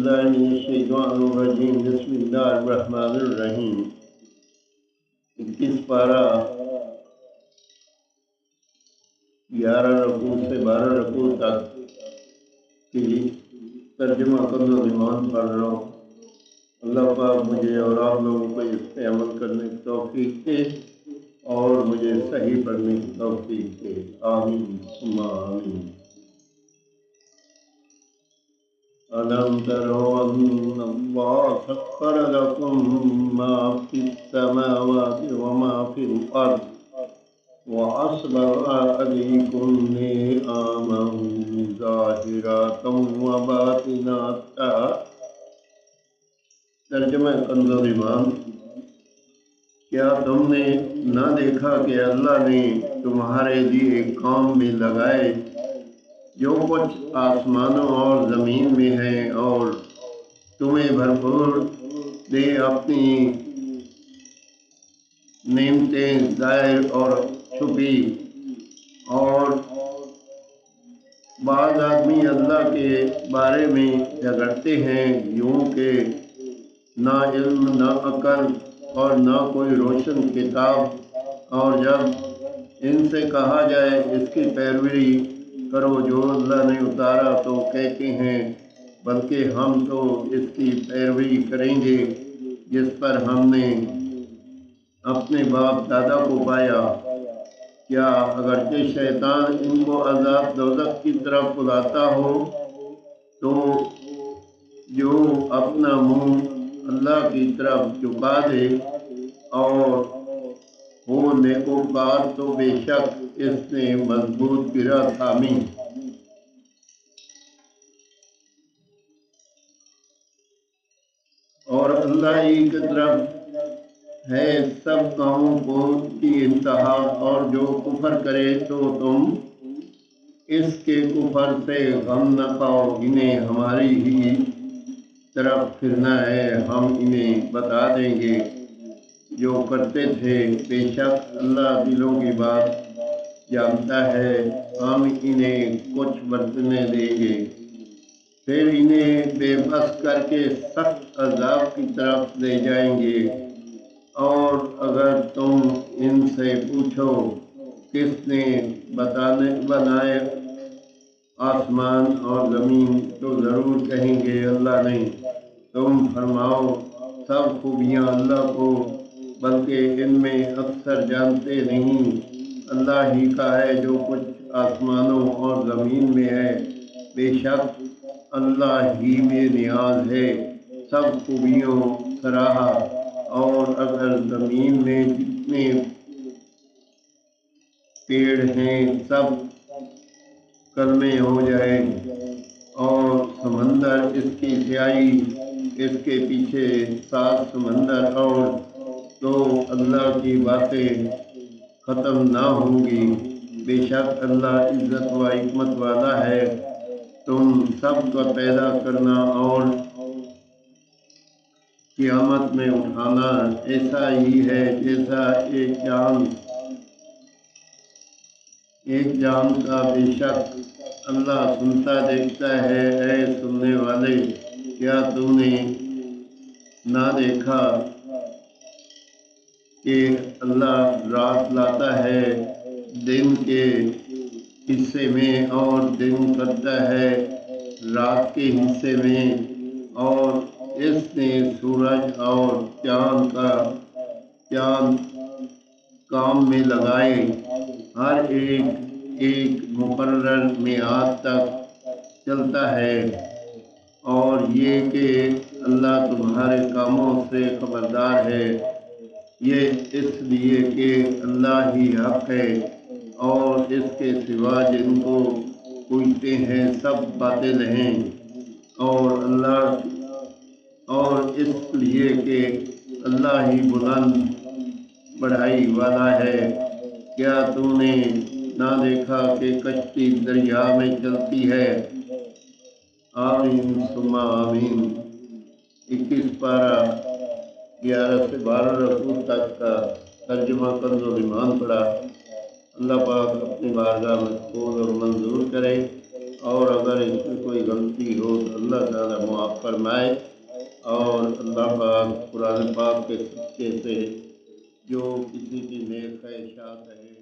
باللہ من الشیطان الرجیم بسم اللہ الرحمن الرحیم 21 پارہ 11 رکوع سے 12 رکوع تک کی ترجمہ کنز ایمان پڑھ رہا ہوں۔ اللہ پاک مجھے اور آپ لوگوں کو اس پہ عمل کرنے کی توفیق دے اور مجھے صحیح پڑھنے کی توفیق دے، آمین ثم آمین۔ أَلَمْ تَرَوْا أَنَّ اللَّهَ سَخَّرَ لَكُم مَّا فِي السَّمَاوَاتِ وَمَا فِي الْأَرْضِ وَأَسْبَغَ عَلَيْكُمْ نِعَمَهُ ظَاهِرَةً وَبَاطِنَةً۔ ترجمہ کنز ایمان۔ کیا تم نے نہ دیکھا کہ اللہ نے تمہارے لیے کام میں لگائے جو کچھ آسمانوں اور زمین میں ہے، اور تمہیں بھرپور دے اپنی نعمتیں ظاہر اور چھپی، اور بعض آدمی اللہ کے بارے میں جھگڑتے ہیں یوں کہ نہ علم نہ عقل اور نہ کوئی روشن کتاب، اور جب ان سے کہا جائے اس کی پیروی کرو جو اللہ نے اتارا تو کہتے ہیں بلکہ ہم تو اس کی پیروی کریں گے جس پر ہم نے اپنے باپ دادا کو پایا۔ کیا اگرچہ شیطان ان کو عذاب دوزخ کی طرف بلاتا ہو تو جو اپنا منہ اللہ کی طرف جھکا دے اور ہو نیکوکار تو بے شک اس نے مضبوط گرہ تھامی۔ اور اللہ ہی کی طرف ہے سب کاموں کو کی انتہا، اور جو کفر کرے تو تم اس کے کفر سے غم نہ پاؤ، انہیں ہماری ہی طرف پھرنا ہے، ہم انہیں بتا دیں گے جو کرتے تھے، بے شک اللہ دلوں کی بات جانتا ہے، ہم انہیں کچھ برتنے دیں گے، پھر انہیں بے بس کر کے سخت عذاب کی طرف لے جائیں گے۔ اور اگر تم ان سے پوچھو کس نے بنائے آسمان اور زمین تو ضرور کہیں گے اللہ نے۔ تم فرماؤ سب خوبیاں اللہ کو، بلکہ ان میں اکثر جانتے نہیں۔ اللہ ہی کا ہے جو کچھ آسمانوں اور زمین میں ہے، بے شک اللہ ہی بے نیاز ہے، سب خوبیوں سراہا۔ اور اگر زمین میں جتنے پیڑ ہیں سب کلمے ہو جائیں اور سمندر اس کی سیاہی، اس کے پیچھے 7 سمندر اور تو اللہ کی باتیں ختم نہ ہوں گی، بے شک اللہ عزت و حکمت والا ہے۔ تم سب کا پیدا کرنا اور قیامت میں اٹھانا ایسا ہی ہے جیسا ایک جان کا، بے شک اللہ سنتا دیکھتا ہے۔ اے سننے والے، کیا تو نے نہ دیکھا کہ اللہ رات لاتا ہے دن کے حصے میں اور دن کرتا ہے رات کے حصے میں، اور اس نے سورج اور چاند کام میں لگائے، ہر ایک مقرر میعاد تک چلتا ہے، اور یہ کہ اللہ تمہارے کاموں سے خبردار ہے، یہ اس لیے کہ اللہ ہی حق ہے اور اس کے سوا جن کو پوجتے ہیں سب باطل ہیں، اور اس لیے کہ اللہ ہی بلند بڑائی والا ہے۔ کیا تم نے نہ دیکھا کہ کشتی دریا میں چلتی ہے؟ آمین ثم آمین۔ 21 پارہ 11 سے 12 رکوع تک کا ترجمہ کنز ایمان پڑھا۔ اللہ پاک اپنی بارگاہ میں قبول اور منظور کرے اور اگر اس میں کوئی غلطی ہو تو اللہ تعالیٰ معاف فرمائے، اور اللہ پاک قرآن پاک کے سچے سے جو کسی کی نیک خواہشات ہے